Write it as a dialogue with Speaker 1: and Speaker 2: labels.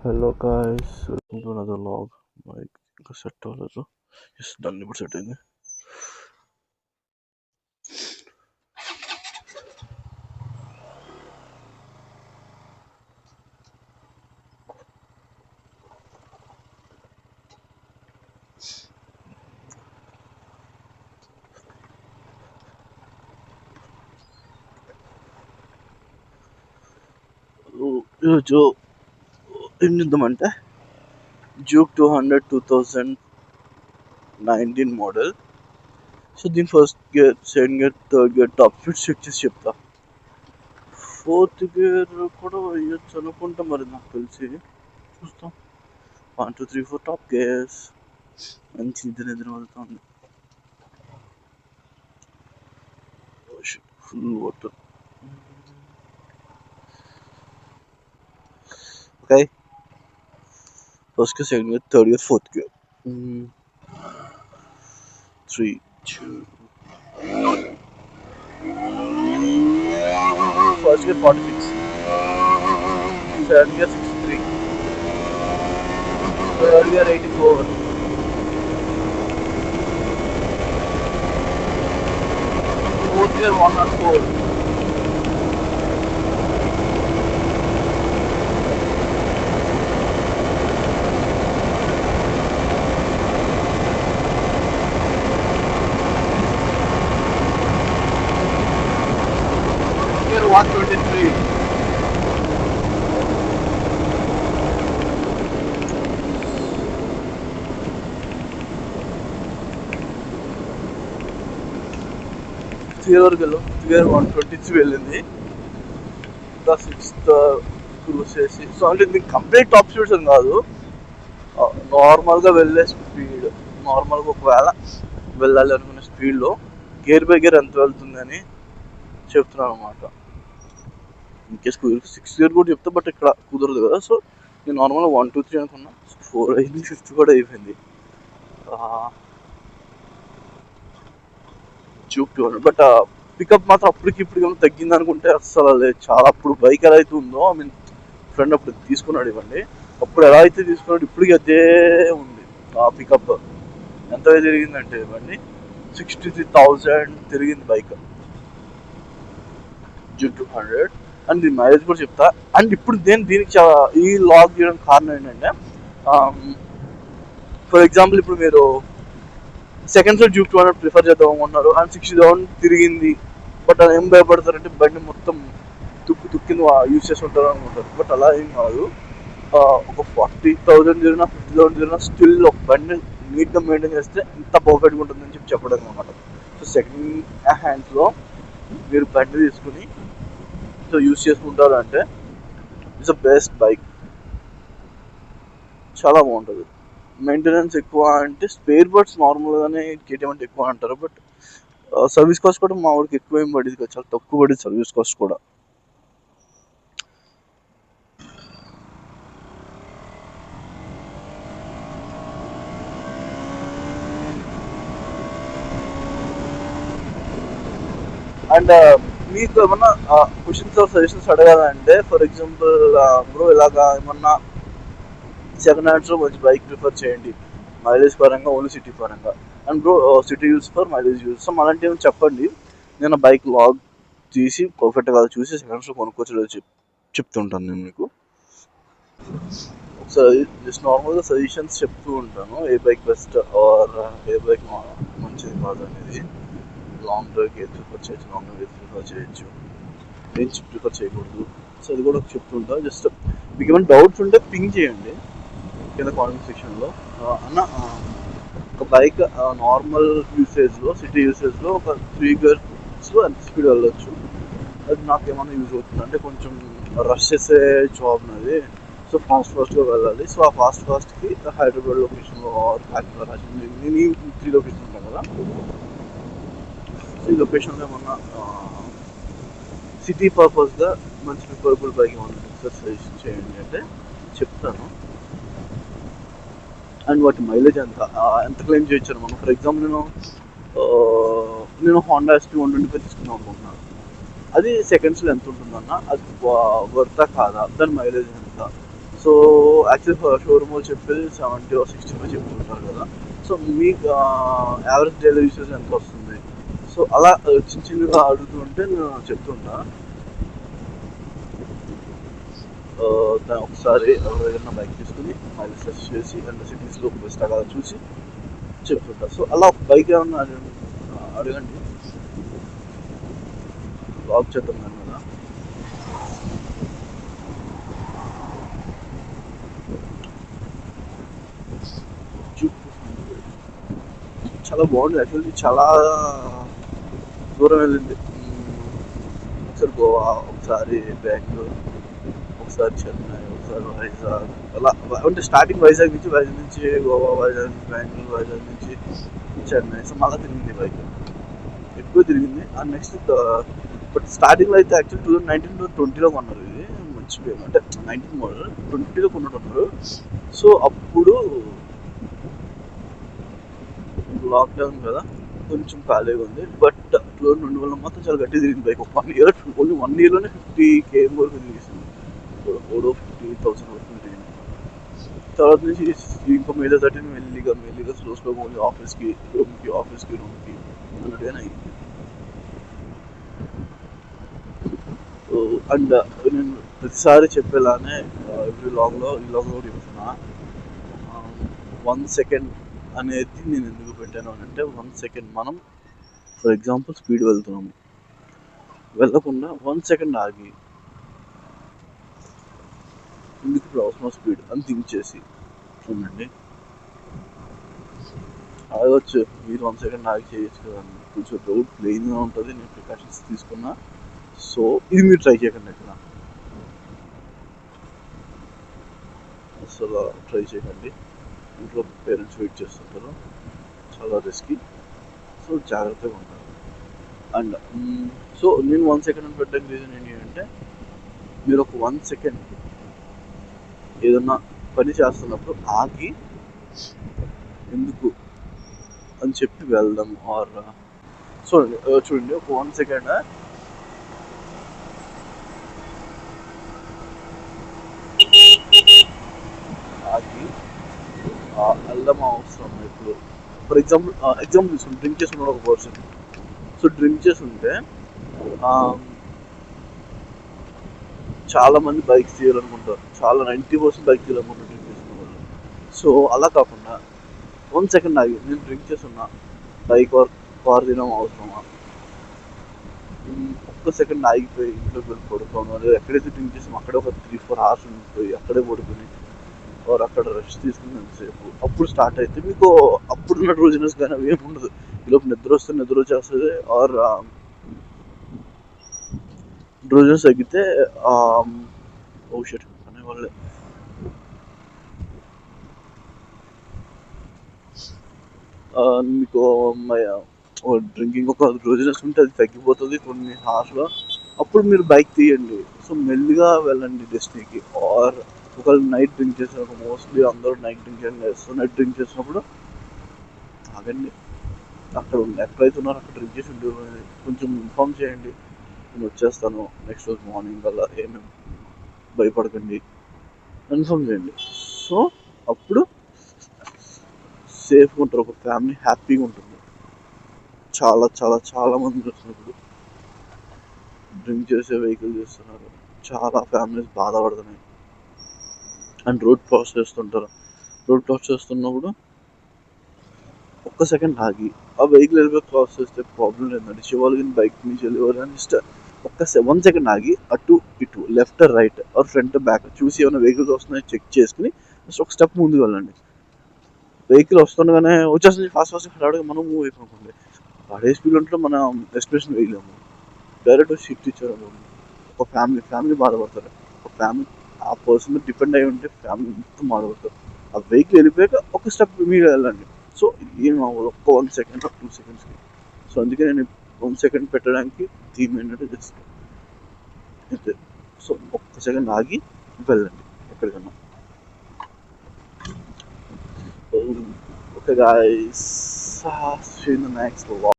Speaker 1: Hello guys, welcome to another log. Mic ఇంకా set అవ్వలేదు. Yes దాన్ని ఇప్పుడు సెట్ అయింది. ఈరోజు ఏం చేద్దామంటే డ్యూక్ 200 2019 మోడల్. సో దీని first gear, second gear, third gear, top speed check చేసి చెప్తా. ఫోర్త్ గేర్ కూడా వేయచ్చు అనుకుంటా, మరి నాకు తెలిసి చూస్తాం. 1 2 3 4 టాప్ గేర్స్. మంచి నిద్ర వెళ్తుంది. Full water. Okay, first gear, second gear, third gear, fourth gear. 3 2 first gear 46, second gear 63, third gear 84, fourth gear 104, gear 123. వరకు వెళ్ళాం. గేర్ 123 వెళ్ళింది. ఇంకా సిక్స్త్ క్రూజ్ చేసి, సో అంటే దీనికి కంప్లీట్ టాప్ స్పీడ్స్ అని కాదు, నార్మల్గా వెళ్ళే స్పీడ్, నార్మల్గా ఒకవేళ వెళ్ళాలి అనుకునే స్పీడ్లో గేర్ బై గేర్ ఎంత వెళ్తుంది అని చెప్తున్నాను అనమాట. ఇన్కేస్ 6 గేర్ కూడా చెప్తా, బట్ ఇక్కడ కుదరదు కదా. సో నేను నార్మల్గా 1 2 3 అనుకున్నా. 4 అయింది, 5th కూడా అయిపోయింది. చూపుతున్నాను, బట్ పికప్ మాత్రం అప్పటికి ఇప్పటికి తగ్గింది అనుకుంటే అస్సలు లేదు. చాలా అప్పుడు బైక్ ఎలా అయితే ఉందో, ఐ మీన్ ఫ్రెండ్ అప్పుడు తీసుకున్నాడు ఇవ్వండి, అప్పుడు ఎలా అయితే తీసుకున్నాడు ఇప్పటికి అదే ఉంది. ఆ పికప్ ఎంత తిరిగిందంటే ఇవ్వండి 63,000 తిరిగింది బైక్ డ్యూక్ 200. అండ్ దీని మైలేజ్ కూడా చెప్తా. అండ్ ఇప్పుడు దీనికి ఈ లాగ్ చేయడానికి కారణం ఏంటంటే, ఫర్ ఎగ్జాంపుల్ ఇప్పుడు మీరు సెకండ్స్ లో డ్యూక్ 200 ప్రిఫర్ చేద్దాం అనుకున్నారు అండ్ 60,000 తిరిగింది, బట్ అది ఏం భయపడతారంటే బండి మొత్తం తుక్కింది యూజ్ చేసి ఉంటారు అనుకుంటారు. బట్ అలా ఏం కాదు. ఒక 40,000 జరిగినా 50,000 జరిగినా స్టిల్ ఒక బండి నీట్గా మెయింటైన్ చేస్తే ఇంత పర్ఫెక్ట్గా ఉంటుందని చెప్పడం అనమాట. సో సెకండ్ హ్యాండ్స్లో మీరు బండి తీసుకుని సో యూజ్ చేసుకుంటారు అంటే ఇట్స్ ద బెస్ట్ బైక్. చాలా బాగుంటుంది. మెయింటెనెన్స్ ఎక్కువ అంటే స్పేర్ పార్ట్స్ నార్మల్గానే కేటీఎం అంటే ఎక్కువ అంటారు, బట్ సర్వీస్ కాస్ట్ కూడా మా ఊరికి ఎక్కువ ఏం పడింది కదా, చాలా తక్కువ పడింది సర్వీస్ కాస్ట్ కూడా. అండ్ మీకు ఏమన్నా క్వశ్చన్స్ ఆర్ సజెషన్స్ అడగాలంటే, ఫర్ ఎగ్జాంపుల్ బ్రో ఇలాగా ఏమన్నా సెకండ్ హ్యాండ్స్లో మంచి బైక్ ప్రిఫర్ చేయండి మైలేజ్ పరంగా, ఓన్లీ సిటీ పరంగా, and bro city use for mileage use, so అలాంటివి చెప్పండి. నేను బైక్ లాగ్ తీసి పర్ఫెక్ట్గా చూసి సెకండ్ హ్యాండ్స్లో కొనుక్కోవచ్చు చెప్తుంటాను నేను మీకు. ఒకసారి జస్ట్ నార్మల్గా సజెషన్స్ చెప్తూ ఉంటాను, ఏ బైక్ బెస్ట్ ఆర్ ఏ బైక్ మంచిది కాదు అనేది. లాంగ్ డ్రైవ్కి ఏది ప్రిఫర్ చేయొచ్చు, లాంగ్ డ్రైవ్ ఏది ప్రిఫర్ చేయొచ్చు, రేంజ్ ప్రిఫర్ చేయకూడదు. సో అది కూడా చెప్తుంటా. జస్ట్ మీకు ఏమైనా డౌట్స్ ఉంటే పింగ్ చేయండి కింద కామెంట్ సెక్షన్లో. అన్న ఒక బైక్ నార్మల్ యూసేజ్లో, సిటీ యూసేజ్లో ఒక 3 గేర్స్లో ఎంత స్పీడ్ వెళ్ళొచ్చు, అది నాకు ఏమైనా యూజ్ అవుతుంది అంటే కొంచెం రష్ చేసే జాబ్ నాది, సో ఫాస్ట్గా వెళ్ళాలి. సో ఆ ఫాస్ట్కి హైదరాబాద్ లొకేషన్లో కాకినాడ, నేను ఈ 3 లొకేషన్ ఉంటాను కదా, ఈ లొకేషన్లో ఏమన్నా సిటీ పర్పస్గా మంచి ప్రిఫరబుల్ బైక్ ఏమన్నా సజెషన్ చేయండి అంటే చెప్తాను. అండ్ వాటి మైలేజ్ ఎంత క్లెయిమ్ చేయొచ్చు అనమాట. ఫర్ ఎగ్జాంపుల్ నేను హోండా SP 125 తీసుకుందాం అనుకుంటున్నాను. అది సెకండ్స్లో ఎంత ఉంటుందన్న, అది వర్తా కాదా, దాని మైలేజ్ ఎంత, సో సో యాక్చువల్లీ షోరూమ్ వాళ్ళు చెప్పేది 70 or 65 చెప్తుంటారు కదా. సో మీకు యావరేజ్ డైలీ యూసేజ్ ఎంత వస్తుంది? సో అలా చిన్న చిన్నగా అడుగుతుంటే నేను చెప్తుంటా. దాన్ని ఒకసారి ఎవరైనా బైక్ తీసుకుని మైలేజ్ టెస్ట్ చేసి అండ్ సిటీస్లో బెస్ట్ అలా చూసి చెప్తుంటా. సో అలా ఒక బైక్ ఏమన్నా అడగండి, బ్లాగ్ చేద్దాం దాని మీద. చాలా బాగుంది యాక్చువల్లీ, చాలా దూరం వెళ్ళింది. ఒకసారి గోవా, ఒకసారి బెంగళూరు, ఒకసారి చెన్నై, ఒకసారి వైజాగ్, అలా అంటే స్టార్టింగ్ వైజాగ్ నుంచి గోవా, వైజాగ్ నుంచి బెంగళూరు, వైజాగ్ నుంచి చెన్నై. సో మళ్ళీ తిరిగింది బైక్, ఎక్కువ తిరిగింది. అండ్ నెక్స్ట్ బట్ స్టార్టింగ్లో అయితే యాక్చువల్లీ 2019 2020లో కొన్నారు. ఇది మర్చిపోయాను, అంటే 19 మోడల్ 2020లో కొన్నట్టున్నారు. సో అప్పుడు లాక్డౌన్ కదా, కొంచెం ఖాళీగా ఉంది. బట్ 2022 మాత్రం చాలా గట్టి తిరిగింది బైక్. ఒక 1 year, ఓన్లీ 1 yearలోనే 50 km వరకు తిరిగిస్తుంది. 50,000 వరకు తిరిగింది. తర్వాత నుంచి ఇంకా మీద తట్టి మెల్లిగా స్లో ఓన్లీ ఆఫీస్కి రూమ్కి అన్నట్టుగానే అయింది. అండ్ నేను ప్రతిసారి చెప్పేలానే ఎవ్రీ లాగ్లో కూడా చెప్తున్నా, 1 second అనేది నేను ఎందుకు పెట్టాను అని అంటే, 1 second మనం ఫర్ ఎగ్జాంపుల్ స్పీడ్ వెళ్తున్నాము, వెళ్ళకుండా 1 second ఆగి ఎందుకు ఇప్పుడు అవసరం స్పీడ్ అని థింక్ చేసి చూడండి. ఆగవచ్చు, మీరు 1 second ఆగి చేయొచ్చు కదండి. కొంచెం రోడ్ ప్లెయిన్గా ఉంటుంది, నేను ప్రికాషన్స్ తీసుకున్నా. సో ఇది మీరు ట్రై చేయకండి, ఎక్కడ అసలు ట్రై చేయకండి. ఇంట్లో పేరెంట్స్ వెయిట్ చేస్తుంటారు, చాలా రిస్కీ. సో జాగ్రత్తగా ఉంటారు. అండ్ సో నేను 1 second అని పెట్టడానికి రీజన్ ఏంటి అంటే, మీరు ఒక 1 second ఏదన్నా పని చేస్తున్నప్పుడు ఆగి ఎందుకు అని చెప్పి వెళ్దాం. ఆర్ సో చూడండి, ఒక 1 second ఆగి వెళ్దాం అవసరం. ఇప్పుడు ఫర్ ఎగ్జాంపుల్ తీసుకుంటే డ్రింక్ చేసుకున్నాడు ఒక పర్సన్. సో డ్రింక్ చేసి ఉంటే చాలా మంది బైక్ తీయాలనుకుంటారు, చాలా 90% బైక్ తీయాలనుకుంటారు డ్రింక్ చేసుకున్న వాళ్ళు. సో అలా కాకుండా 1 second ఆగి, నేను డ్రింక్ చేస్తున్నా, బైక్ కార్ తినడం అవసరమా, ఒక్క సెకండ్ ఆగిపోయి ఇంట్లోకి వెళ్ళి పడుకోను, లేదా ఎక్కడైతే డ్రింక్ చేసామో అక్కడే ఒక 3-4 hours ఉండిపోయి అక్కడే పడుకుని ఆర్ అక్కడ రెస్ట్ తీసుకునేంతసేపు అప్పుడు స్టార్ట్ అయితే మీకు అప్పుడున్న రోజునెస్ కానీ అవి ఏమి ఉండదు. ఈలోపు నిద్ర వచ్చేస్తుంది. ఆర్ రోజునెస్ తగ్గితే షట్ అనేవాళ్ళే. మీకు డ్రింకింగ్ ఒక రోజునెస్ ఉంటే అది తగ్గిపోతుంది కొన్ని హార్స్లో, అప్పుడు మీరు బైక్ తీయండి. సో మెల్లిగా వెళ్ళండి డెస్టినీకి. ఆర్ ఒకవేళ నైట్ డ్రింక్ చేసినప్పుడు, మోస్ట్లీ అందరూ నైట్ డ్రింక్ చేస్తారు. నైట్ డ్రింక్ చేసినప్పుడు ఆగండి, అక్కడ ఎక్కడైతే ఉన్నారో అక్కడ డ్రింక్ చేసి కొంచెం ఇన్ఫామ్ చేయండి, నేను వచ్చేస్తాను నెక్స్ట్ రోజు మార్నింగ్ అలా, ఏమేమి భయపడకండి, ఇన్ఫామ్ చేయండి. సో అప్పుడు సేఫ్గా ఉంటారు, ఒక ఫ్యామిలీ హ్యాపీగా ఉంటుంది. చాలా చాలా చాలా మంది చూస్తున్నప్పుడు డ్రింక్ చేసే వెహికల్ చేస్తున్నారు, చాలా ఫ్యామిలీస్ బాధపడుతున్నాయి. అండ్ రోడ్ క్రాస్ చేస్తున్నప్పుడు ఒక్క సెకండ్ ఆగి ఆ వెహికల్ వెళ్ళిపోయి క్రాస్ చేస్తే ప్రాబ్లం లేదు, నడిచేవాళ్ళు కానీ బైక్ నుంచి వెళ్ళేవాళ్ళు కానీ జస్ట్ 1 second ఆగి అటు ఇటు left right are front back చూసి ఏమైనా వెహికల్స్ వస్తున్నాయో చెక్ చేసుకుని జస్ట్ ఒక స్టెప్ ముందుకు వెళ్ళండి. వెహికల్ వస్తుండగానే వచ్చేస్తుంది ఫాస్ట్ హడావుడిగా మనం మూవ్ అయిపోకండి. అదే స్పీడ్ ఉంటే మనం ఎస్టిమేషన్ వేయలేము. డైరెక్ట్ షిఫ్ట్ ఇచ్చారు, ఒక ఫ్యామిలీ బాధపడతారు. ఒక ఫ్యామిలీ ఆ పర్సన్ డిపెండ్ అయి ఉంటే ఫ్యామిలీ మొత్తం బాధపడతారు. ఆ వెహికల్ వెళ్ళిపోయాక ఒక స్టెప్ మీరు వెళ్ళండి. సో ఏం అవ్వదు, ఒక్క 1 second 2 secondsకి. సో అందుకే నేను 1 second పెట్టడానికి థీమ్ ఏంటంటే జస్ట్ అంతే. సో ఒక్క సెకండ్ ఆగి వెళ్ళండి ఎక్కడికన్నా. Okay guys, see you in the next vlog.